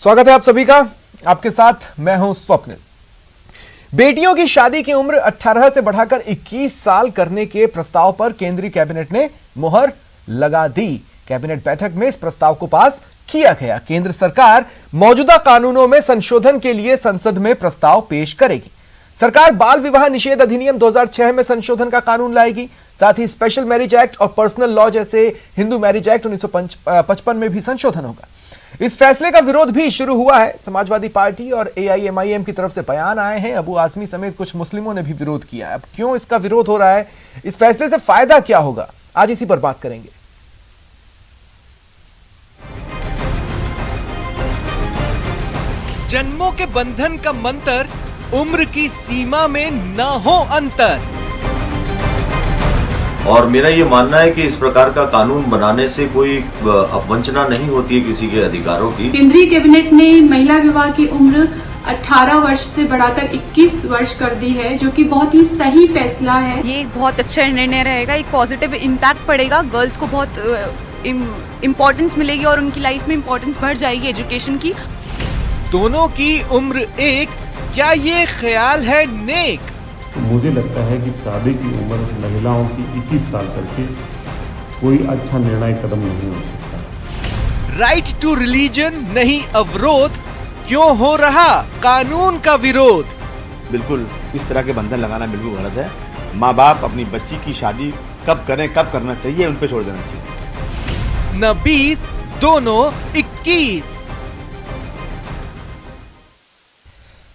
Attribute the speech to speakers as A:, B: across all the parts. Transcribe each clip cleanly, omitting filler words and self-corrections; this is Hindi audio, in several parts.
A: स्वागत है आप सभी का। आपके साथ मैं हूं स्वप्निल। बेटियों की शादी की उम्र 18 से बढ़ाकर 21 साल करने के प्रस्ताव पर केंद्रीय कैबिनेट ने मुहर लगा दी। कैबिनेट बैठक में इस प्रस्ताव को पास किया गया। केंद्र सरकार मौजूदा कानूनों में संशोधन के लिए संसद में प्रस्ताव पेश करेगी। सरकार बाल विवाह निषेध अधिनियम 2006 में संशोधन का कानून लाएगी। साथ ही स्पेशल मैरिज एक्ट और पर्सनल लॉ जैसे हिंदू मैरिज एक्ट 1955 में भी संशोधन होगा। इस फैसले का विरोध भी शुरू हुआ है। समाजवादी पार्टी और AIMIM की तरफ से बयान आए हैं। अबू आजमी समेत कुछ मुस्लिमों ने भी विरोध किया है। अब क्यों इसका विरोध हो रहा है, इस फैसले से फायदा क्या होगा, आज इसी पर बात करेंगे।
B: जन्मों के बंधन का मंत्र, उम्र की सीमा में न हो अंतर।
C: और मेरा ये मानना है कि इस प्रकार का कानून बनाने से कोई अवंचना नहीं होती है किसी के अधिकारों की।
D: केंद्रीय कैबिनेट ने महिला विवाह की उम्र 18 वर्ष से बढ़ाकर 21 वर्ष कर दी है, जो कि बहुत ही सही फैसला है।
E: ये एक बहुत अच्छा निर्णय रहेगा, एक पॉजिटिव इम्पैक्ट पड़ेगा। गर्ल्स को बहुत इम्पोर्टेंस मिलेगी और उनकी लाइफ में इम्पोर्टेंस बढ़ जाएगी एजुकेशन की।
B: दोनों की उम्र एक, क्या ये ख्याल है नेक?
F: मुझे लगता है कि शादी की उम्र महिलाओं की 21 साल करके कोई अच्छा निर्णय कदम नहीं हो सकता।
B: राइट टू रिलीजन नहीं अवरोध, क्यों हो रहा कानून का विरोध?
G: बिल्कुल इस तरह के बंधन लगाना बिल्कुल गलत है। माँ बाप अपनी बच्ची की शादी कब करें, कब करना चाहिए, उन पे छोड़ देना चाहिए।
B: न 20, दोनों 21।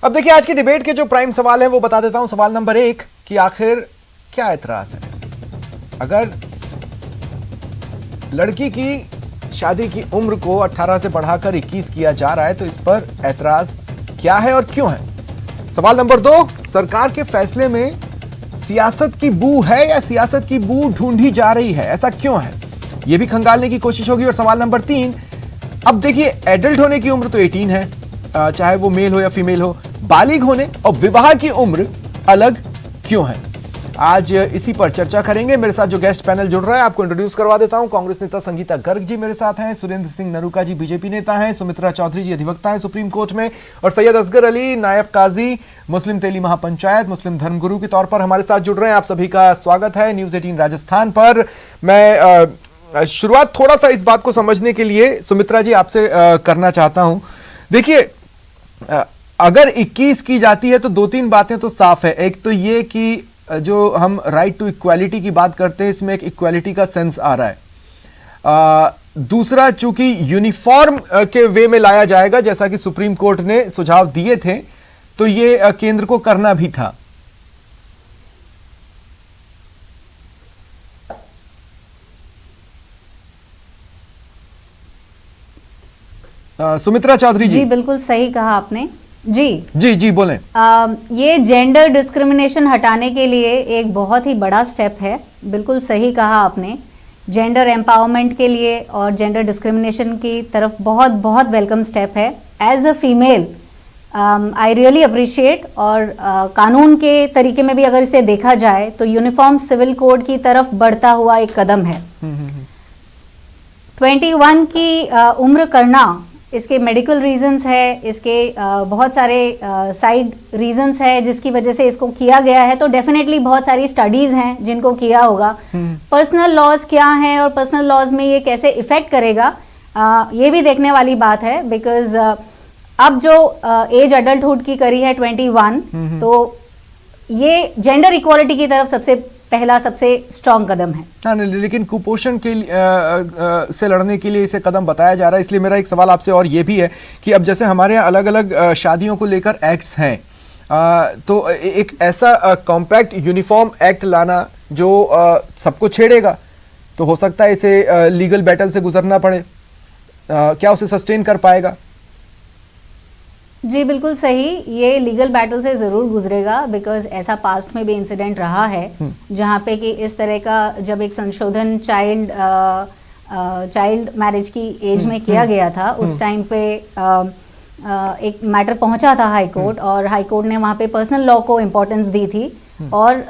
A: अब देखिए, आज की डिबेट के जो प्राइम सवाल है वो बता देता हूं। सवाल नंबर 1 कि आखिर क्या एतराज है। अगर लड़की की शादी की उम्र को 18 से बढ़ाकर 21 किया जा रहा है तो इस पर एतराज क्या है और क्यों है। सवाल नंबर 2, सरकार के फैसले में सियासत की बू है या सियासत की बू ढूंढी जा रही है, ऐसा क्यों है, यह भी खंगालने की कोशिश होगी। और सवाल नंबर 3, अब देखिए एडल्ट होने की उम्र तो 18 है, चाहे वो मेल हो या फीमेल हो। बालिग होने और विवाह की उम्र अलग क्यों है, आज इसी पर चर्चा करेंगे। मेरे साथ जो गेस्ट पैनल जुड़ रहा है आपको इंट्रोड्यूस करवा देता हूं। कांग्रेस नेता संगीता गर्ग जी मेरे साथ हैं, सुरेंद्र सिंह नरूका जी बीजेपी नेता हैं, सुमित्रा चौधरी जी अधिवक्ता हैं सुप्रीम कोर्ट में, और सैयद असगर अली नायब काजी मुस्लिम तेली महापंचायत मुस्लिम धर्मगुरु के तौर पर हमारे साथ जुड़ रहे हैं। आप सभी का स्वागत है न्यूज 18 राजस्थान पर। मैं शुरुआत थोड़ा सा इस बात को समझने के लिए सुमित्रा जी आपसे करना चाहता हूं। देखिए, अगर 21 की जाती है तो 2-3 बातें तो साफ है। एक तो ये कि जो हम राइट टू इक्वालिटी की बात करते हैं, इसमें एक इक्वालिटी का सेंस आ रहा है। दूसरा, चूंकि यूनिफॉर्म के वे में लाया जाएगा जैसा कि सुप्रीम कोर्ट ने सुझाव दिए थे, तो ये केंद्र को करना भी था। सुमित्रा चौधरी जी।
H: बिल्कुल सही कहा आपने। जी
A: बोलें।
H: ये जेंडर डिस्क्रिमिनेशन हटाने के लिए एक बहुत ही बड़ा स्टेप है। बिल्कुल सही कहा आपने। जेंडर एम्पावरमेंट के लिए और जेंडर डिस्क्रिमिनेशन की तरफ बहुत बहुत वेलकम स्टेप है। As a female I really appreciate. और कानून के तरीके में भी अगर इसे देखा जाए तो यूनिफॉर्म सिविल कोड की तरफ बढ़ता हुआ एक कदम है। 21 की उम्र करना, इसके मेडिकल रीजंस है, इसके बहुत सारे साइड रीजंस है जिसकी वजह से इसको किया गया है। तो डेफिनेटली बहुत सारी स्टडीज हैं जिनको किया होगा। पर्सनल लॉज क्या हैं और पर्सनल लॉज में ये कैसे इफेक्ट करेगा, ये भी देखने वाली बात है। बिकॉज अब जो एज अडल्टहुड की करी है 21, तो ये जेंडर इक्वालिटी की तरफ सबसे स्ट्रॉन्ग कदम है।
A: हाँ, लेकिन कुपोषण के से लड़ने के लिए इसे कदम बताया जा रहा है। इसलिए मेरा एक सवाल आपसे और ये भी है कि अब जैसे हमारे यहाँ अलग अलग शादियों को लेकर एक्ट्स हैं, तो एक ऐसा कॉम्पैक्ट यूनिफॉर्म एक्ट लाना जो सबको छेड़ेगा, तो हो सकता है इसे लीगल बैटल से गुजरना पड़े। क्या उसे सस्टेन कर पाएगा?
H: जी बिल्कुल सही, ये लीगल बैटल से ज़रूर गुजरेगा। बिकॉज ऐसा पास्ट में भी इंसिडेंट रहा है जहाँ पे कि इस तरह का जब एक संशोधन चाइल्ड मैरिज की एज में किया गया था, उस टाइम पे एक मैटर पहुंचा था हाई कोर्ट, और हाई कोर्ट ने वहाँ पे पर्सनल लॉ को इम्पोर्टेंस दी थी और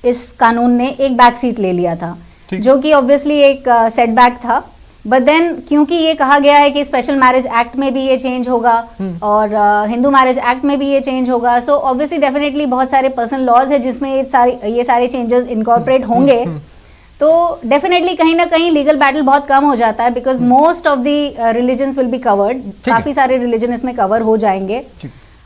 H: इस कानून ने एक बैक सीट ले लिया था, जो कि ऑब्वियसली एक सेटबैक था। बट देन क्योंकि ये कहा गया है कि स्पेशल मैरिज एक्ट में भी ये चेंज होगा और हिंदू मैरिज एक्ट में भी ये चेंज होगा, सो ऑब्वियसली डेफिनेटली बहुत सारे पर्सनल लॉज है जिसमें ये सारे चेंजेस इनकॉर्पोरेट होंगे, तो डेफिनेटली कहीं ना कहीं लीगल बैटल बहुत कम हो जाता है, because most of the religions will be covered, काफी सारे रिलीजन इसमें कवर हो जाएंगे।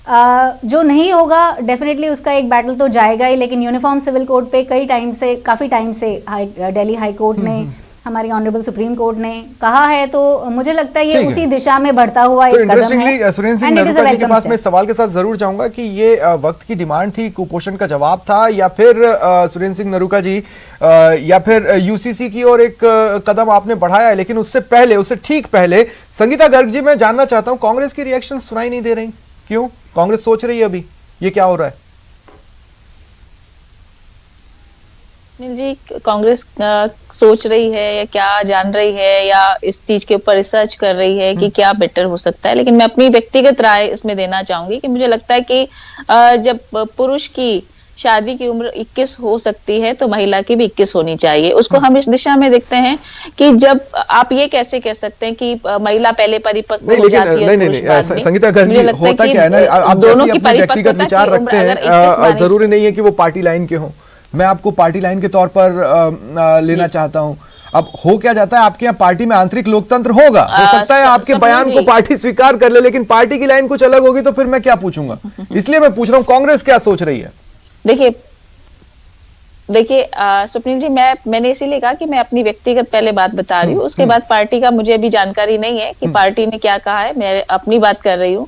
H: जो नहीं होगा डेफिनेटली उसका एक बैटल तो जाएगा ही, लेकिन यूनिफॉर्म सिविल कोड पे काफी टाइम से दिल्ली हाई कोर्ट ने, हमारी ऑनरेबल सुप्रीम कोर्ट ने कहा है, तो मुझे लगता है ये उसी दिशा में बढ़ता हुआ
A: तो
H: एक कदम है।
A: सुरेंद्र सिंह नरूका जी के पास मैं इस सवाल के साथ जरूर जाऊंगा कि ये वक्त की डिमांड थी, कुपोषण का जवाब था, या फिर सुरेंद्र सिंह नरूका जी या फिर यूसीसी की और एक कदम आपने बढ़ाया है, लेकिन उससे पहले, उससे ठीक पहले संगीता गर्ग जी, मैं जानना चाहता हूं कांग्रेस की रिएक्शन सुनाई नहीं दे रही, क्यों? कांग्रेस सोच रही है अभी ये क्या हो रहा है?
I: जी, कांग्रेस सोच रही है या क्या जान रही है या इस चीज के ऊपर रिसर्च कर रही है कि क्या बेटर हो सकता है, लेकिन मैं अपनी व्यक्तिगत राय इसमें देना चाहूंगी कि मुझे लगता है कि जब पुरुष की शादी की उम्र 21 हो सकती है तो महिला की भी 21 होनी चाहिए। उसको हम इस दिशा में देखते हैं कि जब आप ये कैसे कह सकते हैं कि महिला पहले परिपक्व हो जाती है,
A: नहीं, संगीता गर्ग जी, होता क्या है ना, आप दोनों की व्यक्तिगत विचार रखते हैं, जरूरी नहीं है कि वो पार्टी लाइन के हों, मैं आपको पार्टी लाइन के तौर पर लेना चाहता हूं। अब हो क्या जाता है, आपके यहाँ पार्टी में आंतरिक लोकतंत्र होगा, हो सकता है आपके बयान को पार्टी स्वीकार कर ले, लेकिन पार्टी की लाइन कुछ अलग होगी तो फिर मैं क्या पूछूंगा, इसलिए मैं पूछ रहा हूं कांग्रेस क्या सोच रही है।
I: देखिए स्वप्निल जी, मैंने इसीलिए कहा कि मैं अपनी व्यक्तिगत पहले बात बता रही हूँ, उसके बाद पार्टी का मुझे अभी जानकारी नहीं है कि पार्टी ने क्या कहा है, मैं अपनी बात कर रही हूँ,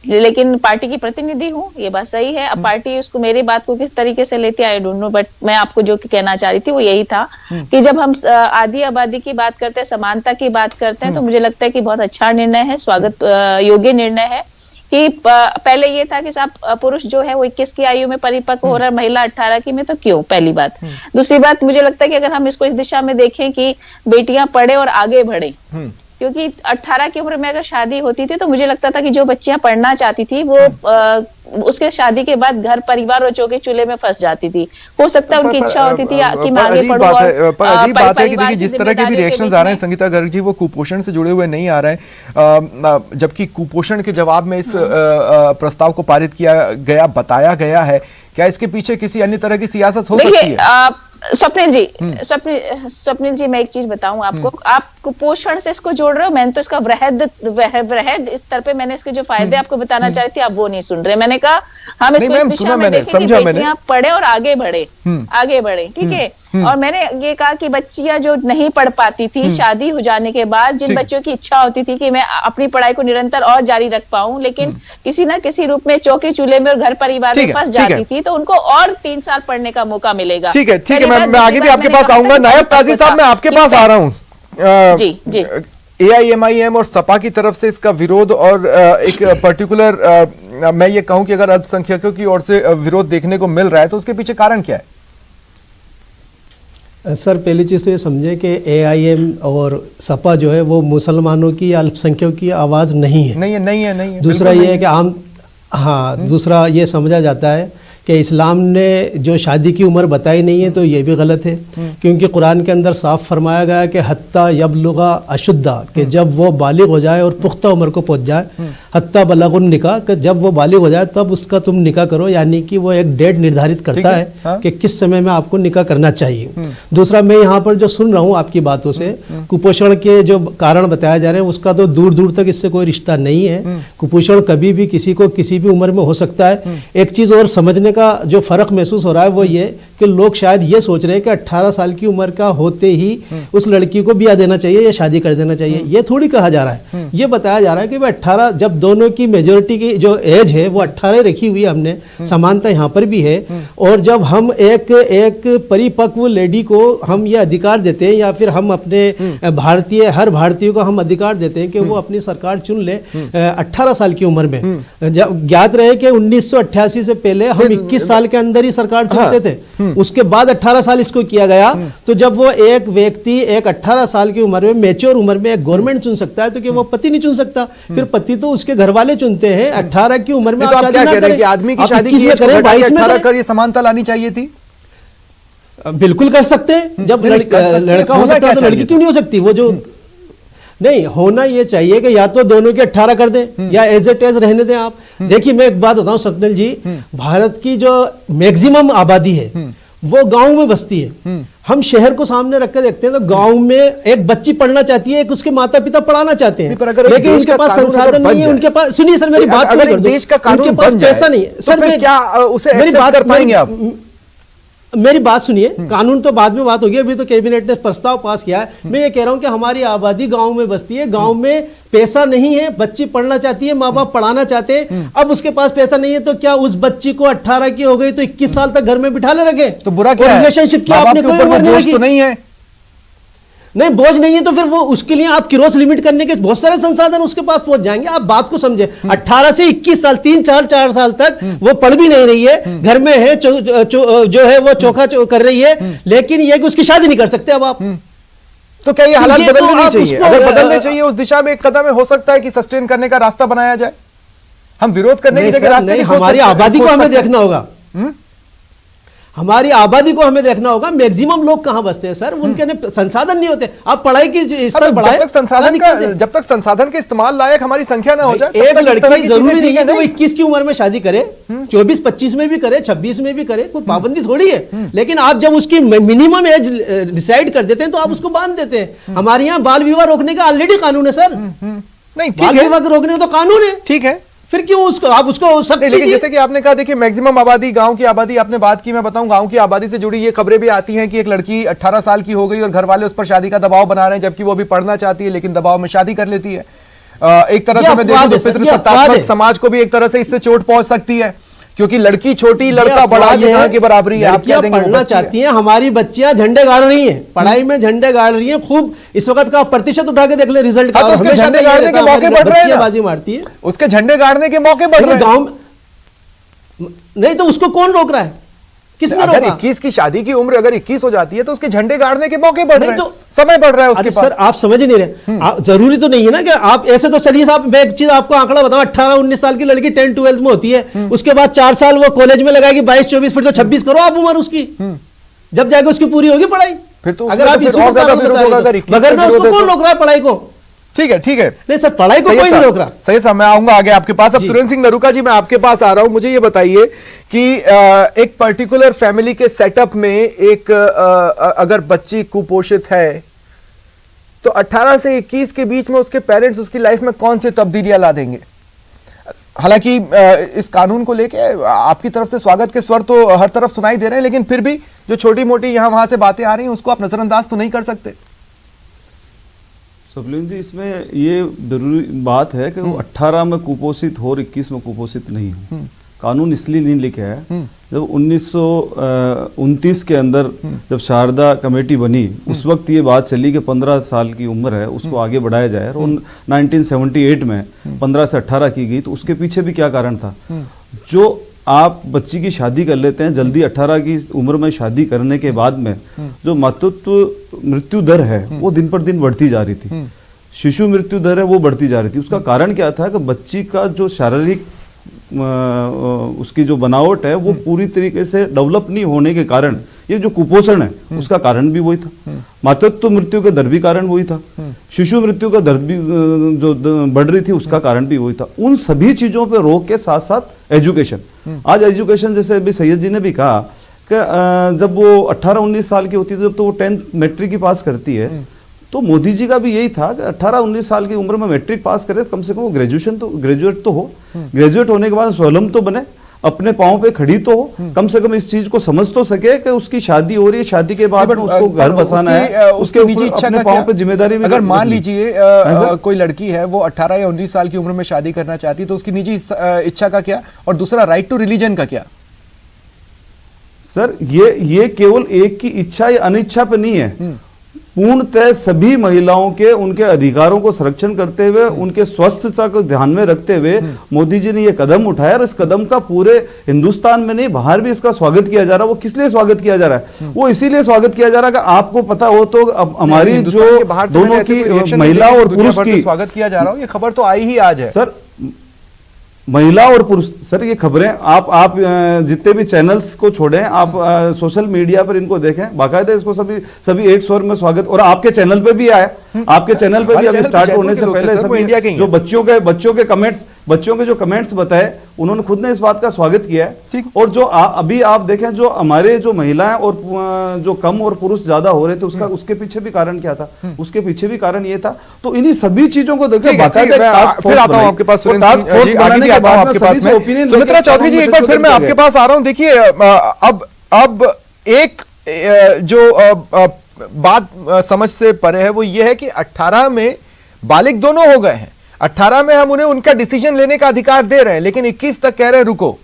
I: लेकिन पार्टी की प्रतिनिधि हूँ, ये बात सही है। अब पार्टी उसको, मेरी बात को किस तरीके से लेती है आई डोंट नो, बट मैं आपको जो कहना चाह रही थी वो यही था कि जब हम आधी आबादी की बात करते हैं, समानता की बात करते हैं, तो मुझे लगता है कि बहुत अच्छा निर्णय है, स्वागत योग्य निर्णय है कि पहले ये था कि साहब पुरुष जो है वो 21 की आयु में परिपक्व हो रहा है, महिला 18 की में, तो क्यों? पहली बात। दूसरी बात, मुझे लगता है कि अगर हम इसको इस दिशा में देखें कि बेटियां पढ़े और आगे बढ़े, क्योंकि 18 की उम्र में अगर शादी होती थी तो मुझे लगता था कि जो बच्चियां पढ़ना चाहती थी वो उसके शादी के बाद घर परिवार बच्चों के चूल्हे में फंस जाती थी। हो सकता है उनकी इच्छा होती थी कि मैं आगे पढूं।
A: पर अजीब बात है कि देखिए जिस तरह के भी रिएक्शंस आ रहे हैं संगीता गर्ग जी, वो कुपोषण से जुड़े हुए नहीं आ रहे हैं, जबकि कुपोषण के जवाब में इस प्रस्ताव को पारित किया गया, बताया गया है। क्या इसके पीछे किसी अन्य तरह की सियासत हो सकती है?
I: स्वप्निल जी, मैं एक चीज बताऊं आपको, आप कुपोषण से इसको जोड़ रहे हो, मैंने तो इसका वृहद स्तर पे मैंने इसके जो फायदे आपको बताना चाह रही थी, आप वो नहीं सुन रहे। मैंने कहा हम इसको इस दिशा में देखें कि बेटियां पढ़े और आगे बढ़े, ठीक है। और मैंने ये कहा कि बच्चियां जो नहीं पढ़ पाती थी शादी हो जाने के बाद, जिन बच्चों की इच्छा होती थी कि मैं अपनी पढ़ाई को निरंतर और जारी रख पाऊं, लेकिन किसी ना किसी रूप में चौके चूल्हे में और घर परिवार में फंस जाती थी, तो उनको और 3 साल पढ़ने का मौका मिलेगा।
A: ठीक है, मैं आगे भी आपके पास आऊंगा। नायब काजी साहब, मैं आपके पास आ रहा हूँ।
I: जी।
A: AIMIM और सपा की तरफ से इसका विरोध, और एक पर्टिकुलर मैं ये कहूं कि अगर अल्पसंख्यकों की ओर से विरोध देखने को मिल रहा है तो उसके पीछे कारण क्या है?
J: सर, पहली चीज़ तो ये समझें कि AIM और सपा जो है वो मुसलमानों की, अल्पसंख्यकों की आवाज़ नहीं है। दूसरा ये है कि दूसरा ये समझा जाता है कि इस्लाम ने जो शादी की उम्र बताई नहीं है तो ये भी गलत है, क्योंकि कुरान के अंदर साफ फरमाया गया है कि हत्ता यबलुगा अशुद्धा, कि जब वो बालिग हो जाए और पुख्ता उम्र को पहुंच जाए, हत्ता बलगुन निकाह, कि जब वो बालिग हो जाए तब उसका तुम निकाह करो, यानी कि वो एक डेट निर्धारित करता है कि किस समय में आपको निकाह करना चाहिए। दूसरा, मैं यहाँ पर जो सुन रहा हूँ आपकी बातों से, कुपोषण के जो कारण बताए जा रहे हैं उसका तो दूर दूर तक इससे कोई रिश्ता नहीं है। कुपोषण कभी भी किसी को किसी भी उम्र में हो सकता है। एक चीज़ और समझने का जो फर्क महसूस हो रहा है वो ये कि लोग शायद ये सोच रहे हैं कि 18 साल की उम्र का होते ही उस लड़की को ब्याह देना चाहिए या शादी कर देना चाहिए। ये थोड़ी कहा जा रहा है, ये बताया जा रहा है कि भाई 18, जब दोनों की मेजोरिटी की जो एज है वो 18 रखी हुई है हमने, समानता यहाँ पर भी है, और जब हम एक परिपक्व लेडी को हम ये अधिकार देते हैं या फिर हम अपने हर भारतीय को हम अधिकार देते हैं कि वो अपनी सरकार चुन ले 18 साल की उम्र में। जब ज्ञात रहे कि 1988 से पहले हम 21 साल के अंदर ही सरकार चुनते थे, उसके बाद 18 साल इसको किया गया। तो जब वो एक व्यक्ति 18 साल की उम्र में, मैच्योर उम्र में एक गवर्नमेंट चुन सकता है तो क्या वो पति नहीं चुन सकता? फिर पति तो उसके घर वाले चुनते हैं। 18 की उम्र में
A: तो आप क्या कह रहे हैं कि आदमी की शादी की एज 18 कर ये समानता लानी चाहिए थी?
J: बिल्कुल कर सकते हैं। जब लड़का हो सकता है तो लड़की क्यों नहीं हो सकती? वो जो नहीं, होना ये चाहिए कि या तो दोनों के 18 कर दें या एज इट एज रहने दें आप। देखिए मैं एक बात बताऊं स्वप्निल जी, भारत की जो मैक्सिमम आबादी है वो गांव में बसती है। हम शहर को सामने रख कर देखते हैं तो गांव में एक बच्ची पढ़ना चाहती है, एक उसके माता पिता पढ़ाना चाहते हैं, लेकिन उनके पास संसाधन नहीं है, उनके पास, सुनिए सर मेरी बात,
A: अगर देश का कानून बन जाए पैसा नहीं है सर, क्या उसे
J: मेरी बात
A: कर पाएंगे आप?
J: मेरी बात सुनिए, कानून तो बाद में बात होगी, अभी तो कैबिनेट ने प्रस्ताव पास किया है। मैं ये कह रहा हूं कि हमारी आबादी गांव में बसती है, गांव में पैसा नहीं है, बच्ची पढ़ना चाहती है, माँ बाप पढ़ाना चाहते हैं, अब उसके पास पैसा नहीं है तो क्या उस बच्ची को 18 की हो गई तो 21 साल तक घर में बिठा ले रखे?
A: तो बुरा क्या है?
J: रिलेशनशिप की आपने कोई उम्र नहीं रखी,
A: तो नहीं है,
J: नहीं बोझ नहीं है तो फिर वो उसके लिए आप क्रॉस लिमिट करने के बहुत सारे संसाधन उसके पास पहुंच जाएंगे। आप बात को समझे, 18 से 21 साल 3-4 साल तक वो पढ़ भी नहीं रही है, घर में है, जो है वो चोखा कर रही है, लेकिन ये कि उसकी शादी नहीं कर सकते अब आप।
A: तो क्या ये हालात बदलने नहीं चाहिए? अगर बदलने चाहिए उस दिशा में एक कदम हो सकता है कि सस्टेन करने का रास्ता बनाया जाए। हम विरोध करने की जगह रास्ते,
J: हमारी आबादी को हमें देखना होगा, हमारी आबादी को हमें देखना होगा। मैक्सिमम लोग कहां बसते हैं सर, उनके संसाधन नहीं होते। आप पढ़ाई की स्तर बढ़ाएं,
A: जब तक संसाधन के इस्तेमाल लायक हमारी संख्या ना हो जाए,
J: एक लड़की जरूरी नहीं है कि वो 21 की उम्र में शादी करे, 24-25 में भी करे, 26 में भी करे, कोई पाबंदी थोड़ी है। लेकिन आप जब उसकी मिनिमम एज डिसाइड कर देते हैं तो आप उसको बांध देते हैं। हमारे यहाँ बाल विवाह रोकने का ऑलरेडी कानून है सर,
A: नहीं
J: बाल विवाह रोकने का तो कानून है,
A: ठीक है,
J: फिर क्यों उसको आप उसको सब?
A: लेकिन जैसे कि आपने कहा, देखिए मैक्सिमम आबादी, गांव की आबादी आपने बात की, मैं बताऊं गांव की आबादी से जुड़ी ये खबरें भी आती हैं कि एक लड़की 18 साल की हो गई और घर वाले उस पर शादी का दबाव बना रहे हैं, जबकि वो भी पढ़ना चाहती है लेकिन दबाव में शादी कर लेती है। एक तरह से मैं देखूं तो पितृसत्तात्मक समाज को भी एक तरह से इससे चोट पहुंच सकती है, क्योंकि लड़की छोटी लड़का बड़ा, ये कहां की बराबरी है? आप क्या देंगे?
J: पढ़ना चाहती हैं, हमारी बच्चियां झंडे गाड़ रही हैं, पढ़ाई में झंडे गाड़ रही हैं खूब। इस वक्त का प्रतिशत उठा के देख ले रिजल्ट का,
A: उसके झंडे गाड़ने के मौके बढ़ रहे हैं,
J: बाजी मारती है,
A: उसके झंडे गाड़ने के मौके बढ़ रहे हैं
J: गांव में। नहीं तो उसको कौन रोक रहा है? किसने
A: अगर
J: रोका?
A: 21 की शादी की उम्र अगर 21 हो जाती है तो उसके झंडे गाड़ने के मौके बढ़ रहे हैं, तो समय बढ़ रहा है उसके पास।
J: सर आप समझ नहीं रहे, जरूरी तो नहीं है ना कि आप ऐसे तो चलिए साहब, मैं एक चीज आपको आंकड़ा बताऊं, 18-19 साल की लड़की 10-12 में होती है, उसके बाद 4 साल वो कॉलेज में लगाएगी, 22-24, फिर तो 26 करो आप उम्र उसकी, जब जाएगा उसकी पूरी होगी पढ़ाई।
A: फिर तो
J: अगर आप मगर ना उसको कौन रोक रहा है पढ़ाई को?
A: ठीक है, ठीक है,
J: नहीं सर पढ़ाई को कोई नहीं रोक रहा।
A: सही साहब, मैं आऊंगा आगे आपके पास। अब सुरेंद्र सिंह नरूका जी, मैं आपके पास आ रहा हूं, मुझे ये बताइए कि एक पर्टिकुलर फैमिली के सेटअप में एक अगर बच्ची कुपोषित है तो 18 से 21 के बीच में उसके पेरेंट्स उसकी लाइफ में कौन सी तब्दीलियां ला देंगे? हालांकि इस कानून को लेके आपकी तरफ से स्वागत के स्वर तो हर तरफ सुनाई दे रहे हैं, लेकिन फिर भी जो छोटी मोटी यहां वहां से बातें आ रही हैं उसको आप नजरअंदाज तो नहीं कर सकते।
K: स्वप्निल जी, इसमें ये जरूरी बात है कि वो 18 में कुपोषित हो और 21 में कुपोषित नहीं हो। कानून इसलिए नहीं लिखा है, जब 1929 के अंदर जब शारदा कमेटी बनी उस वक्त ये बात चली कि 15 साल की उम्र है उसको आगे बढ़ाया जाए, और 1978 में 15 से 18 की गई। तो उसके पीछे भी क्या कारण था? जो आप बच्ची की शादी कर लेते हैं जल्दी 18 की उम्र में शादी करने के बाद में जो मातृत्व मृत्यु दर है वो दिन पर दिन बढ़ती जा रही थी, शिशु मृत्यु दर है वो बढ़ती जा रही थी। उसका कारण क्या था कि बच्ची का जो शारीरिक उसकी जो बनावट है वो पूरी तरीके से डेवलप नहीं होने के कारण ये जो कुपोषण है उसका कारण भी वही था, मातृत्व मृत्यु का दर भी कारण वही था, शिशु मृत्यु का दर भी जो बढ़ रही थी उसका कारण भी वही था। उन सभी चीजों पे रोक के साथ साथ एजुकेशन, आज एजुकेशन जैसे अभी सैयद जी ने भी कहा कि जब वो 18-19 साल की होती है जब तो वो 10th मैट्रिक की पास करती है, तो मोदी जी का भी यही था कि 18-19 साल की उम्र में मैट्रिक पास करे कम से कम वो ग्रेजुएट तो हो, ग्रेजुएट होने के बाद स्वावलंबी तो बने, अपने पांव पे खड़ी तो हो, कम से कम इस चीज को समझ तो सके कि उसकी शादी हो रही है, शादी के बाद में उसको घर बसाना है, उसके निजी इच्छा के पांव पे जिम्मेदारी भी।
A: अगर मान लीजिए कोई लड़की है वो 18 या 19 साल की उम्र में शादी करना चाहती है तो उसकी निजी इच्छा का क्या, और दूसरा राइट टू रिलीजन का क्या?
K: सर ये केवल एक की इच्छा या अनिच्छा पे नहीं है, पूर्णतः सभी महिलाओं के उनके अधिकारों को संरक्षण करते हुए उनके स्वास्थ्यता को ध्यान में रखते हुए मोदी जी ने यह कदम उठाया, और इस कदम का पूरे हिंदुस्तान में नहीं बाहर भी इसका स्वागत किया जा रहा है। वो किस लिए स्वागत किया जा रहा है? वो इसीलिए स्वागत किया जा रहा है कि आपको पता हो तो अब हमारी जो दोनों की महिला और पुरुष की
A: स्वागत किया जा रहा है, ये खबर तो आई ही आज है
K: सर। महिला और पुरुष, सर ये खबरें आप जितने भी चैनल्स को छोड़ें, आप सोशल मीडिया पर इनको देखें, बाकायदा इसको सभी एक स्वर में स्वागत, और आपके चैनल पे भी आया आपके चैनल पे भी अभी स्टार्ट होने से पहले सब
A: इंडिया के
K: जो बच्चों के जो कमेंट्स बताए, उन्होंने खुद ने इस बात का स्वागत किया है। और जो अभी आप देखें, जो हमारे जो महिलाएं और जो कम और पुरुष ज्यादा हो रहे थे, उसके पीछे भी कारण क्या था? उसके पीछे भी कारण ये था। तो इन्हीं सभी चीजों को देखिए,
A: फिर आता हूं आपके पास, सुमित्रा चौधरी जी, एक बार फिर मैं आपके पास आ रहा हूं। देखिए, अब एक जो बात समझ से परे है वो ये है कि 18 में बालिग दोनों हो गए हैं। 18 में हम उन्हें उनका डिसीजन लेने का अधिकार दे रहे हैं, लेकिन 21 तक कह रहे हैं रुको।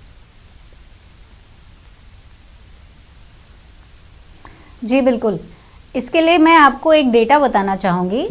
H: जी बिल्कुल, इसके लिए मैं आपको एक डेटा बताना चाहूंगी।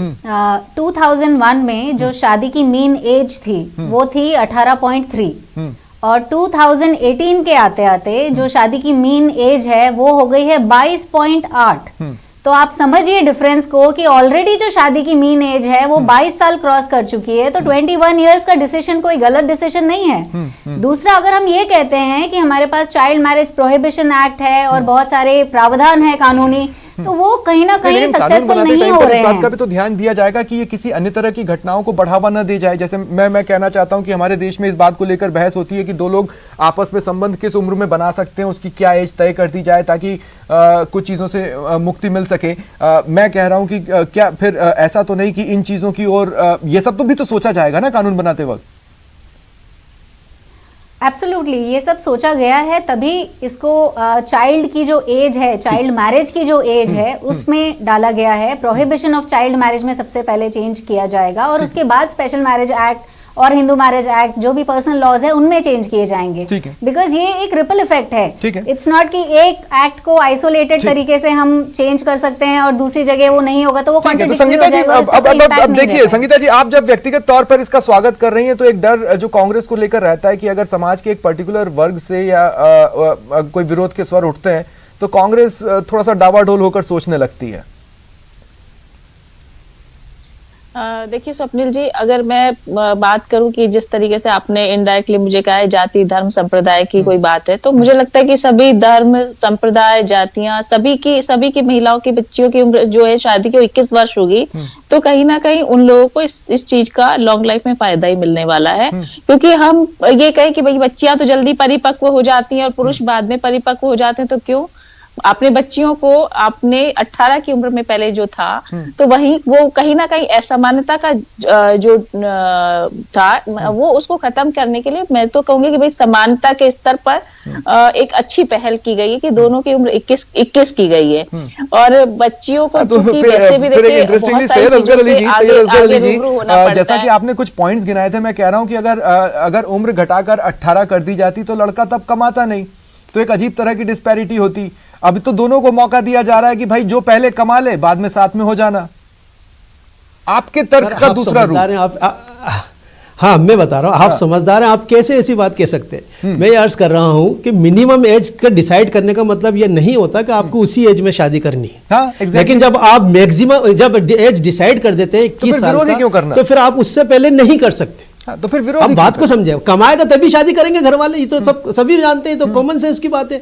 H: 2001 में जो शादी की मीन एज थी वो थी 18.3 और 2018 के आते आते जो शादी की मीन एज है वो हो गई है 22.8। तो आप समझिए डिफरेंस को कि ऑलरेडी जो शादी की मीन एज है वो 22 साल क्रॉस कर चुकी है। तो 21 इयर्स का डिसीजन कोई गलत डिसीजन नहीं है। दूसरा, अगर हम ये कहते हैं कि हमारे पास चाइल्ड मैरिज प्रोहिबिशन एक्ट है और बहुत सारे प्रावधान है कानूनी, तो वो कहीं ना कहीं सक्सेसफुल नहीं हो रहे हैं।
A: इस बात का भी तो ध्यान दिया जाएगा कि ये किसी अन्य तरह की घटनाओं को बढ़ावा न दे जाए। जैसे मैं कहना चाहता हूं कि हमारे देश में इस बात को लेकर बहस होती है कि दो लोग आपस में संबंध किस उम्र में बना सकते हैं, उसकी क्या एज तय कर दी जाए ताकि कुछ चीजों से मुक्ति मिल सके। मैं कह रहा हूं कि क्या फिर ऐसा तो नहीं कि इन चीजों की ओर ये सब तो भी तो सोचा जाएगा ना कानून बनाते वक्त?
H: एब्सोल्युटली, ये सब सोचा गया है, तभी इसको चाइल्ड की जो एज है, चाइल्ड मैरिज की जो एज है उसमें डाला गया है। प्रोहिबिशन ऑफ चाइल्ड मैरिज में सबसे पहले चेंज किया जाएगा और उसके बाद स्पेशल मैरिज एक्ट और हिंदू मैरिज एक्ट जो भी पर्सनल लॉज है उनमें चेंज किए जाएंगे। बिकॉज ये एक रिपल इफेक्ट है। इट्स नॉट कि एक एक्ट को आइसोलेटेड तरीके से हम चेंज कर सकते हैं और दूसरी जगह वो नहीं होगा तो वो
A: संगीता जी, अब देखिए संगीता जी, आप जब व्यक्तिगत तौर पर इसका स्वागत कर रही हैं तो एक डर जो कांग्रेस को लेकर रहता है कि अगर समाज के एक पर्टिकुलर वर्ग से या कोई विरोध के स्वर उठते हैं तो कांग्रेस थोड़ा सा डावाडोल होकर सोचने लगती है।
I: देखिए स्वप्निल जी, अगर मैं बात करूं कि जिस तरीके से आपने इनडायरेक्टली मुझे कहा है जाति धर्म संप्रदाय की कोई बात है, तो मुझे लगता है कि सभी धर्म संप्रदाय जातियां सभी की महिलाओं की बच्चियों की उम्र जो है शादी की 21 वर्ष होगी, तो कहीं ना कहीं उन लोगों को इस चीज का लॉन्ग लाइफ में फायदा ही मिलने वाला है। क्योंकि हम ये कहें कि भाई बच्चियां तो जल्दी परिपक्व हो जाती हैं और पुरुष बाद में परिपक्व हो जाते हैं, तो क्यों अपने बच्चियों को आपने 18 की उम्र में पहले जो था तो वही वो कहीं ना कहीं असमानता का जो था वो उसको खत्म करने के लिए मैं तो कहूंगी कि भाई समानता के स्तर पर एक अच्छी पहल की गई है कि दोनों की उम्र 21 की गई है और बच्चियों को वैसे भी देखिए
A: जैसा कि आपने कुछ पॉइंट्स गिनाए थे, मैं कह रहा हूं कि अगर उम्र घटाकर 18 कर दी जाती तो लड़का तब कमाता नहीं, तो एक अजीब तरह की डिस्पैरिटी होती। अभी तो दोनों को मौका दिया जा रहा है कि भाई जो पहले कमा ले बाद में साथ में हो जाना। आपके तर्क का दूसरा रूप।
J: हाँ, मैं बता रहा हूँ, आप समझदार हैं, आप कैसे ऐसी बात कह सकते हैं? मैं ये अर्ज कर रहा हूँ कि मिनिमम एज का डिसाइड करने का मतलब ये नहीं होता कि आपको उसी एज में शादी करनी है।
A: हाँ, exactly.
J: लेकिन जब आप मैक्सिमम जब एज डिसाइड कर देते हैं 21 साल का,
A: क्यों करना?
J: तो फिर आप उससे पहले नहीं कर सकते।
A: हाँ, तो फिर विरोध।
J: आप बात को समझे, कमाएगा तभी शादी करेंगे घर वाले, ये तो सभी जानते हैं, तो कॉमन सेंस की बात है।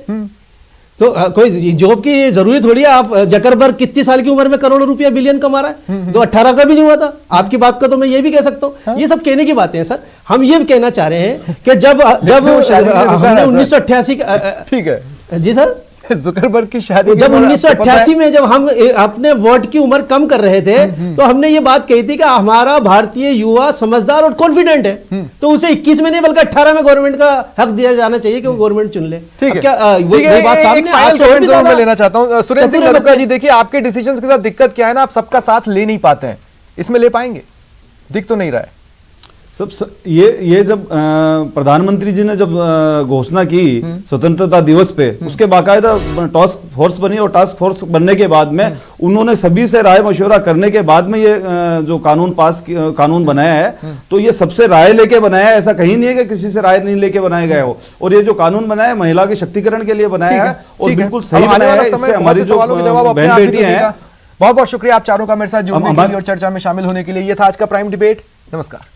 J: तो कोई जॉब की जरूरी थोड़ी है। आप जकरबर्ग कितनी साल की उम्र में करोड़ों रुपया बिलियन कमा रहा है, तो 18 का भी नहीं हुआ था। आपकी बात का तो मैं ये भी कह सकता हूँ। हाँ? ये सब कहने की बातें हैं सर। हम ये कहना चाह रहे हैं कि जब हमने 1988
A: ठीक है
J: जी सर,
A: जुकरबर्ग की शादी
J: जब 1988 में जब हम अपने वोट की उम्र कम कर रहे थे तो हमने ये बात कही थी कि हमारा भारतीय युवा समझदार और कॉन्फिडेंट है, तो उसे 21 में नहीं बल्कि 18 में गवर्नमेंट का हक दिया जाना चाहिए कि वो गवर्नमेंट चुन ले।
A: ठीक है, क्या वो बात सामने मैं लेना चाहता हूँ। सुरेंद्र सिंह नरूका जी, देखिए आपके डिसीजंस के साथ दिक्कत क्या है ना, आप सबका साथ ले नहीं पाते हैं, इसमें ले पाएंगे? दिख तो नहीं रहा है
K: ये जब प्रधानमंत्री जी ने जब घोषणा की स्वतंत्रता दिवस पे, उसके बाकायदा टास्क फोर्स बनी और टास्क फोर्स बनने के बाद में उन्होंने सभी से राय मशवरा करने के बाद में ये जो कानून बनाया है, तो ये सबसे राय लेके बनाया है। ऐसा कहीं नहीं है कि किसी से राय नहीं लेके बनाया गया हो। और ये जो कानून बनाया है महिला के शक्तिकरण के लिए बनाया है और बिल्कुल सही बनाया है। इससे हमारी जो बहन बेटी हैं।
A: बहुत बहुत शुक्रिया आप चारों का मेरे साथ जुड़ने के लिए और चर्चा में शामिल होने के लिए। ये था आज का प्राइम डिबेट। नमस्कार।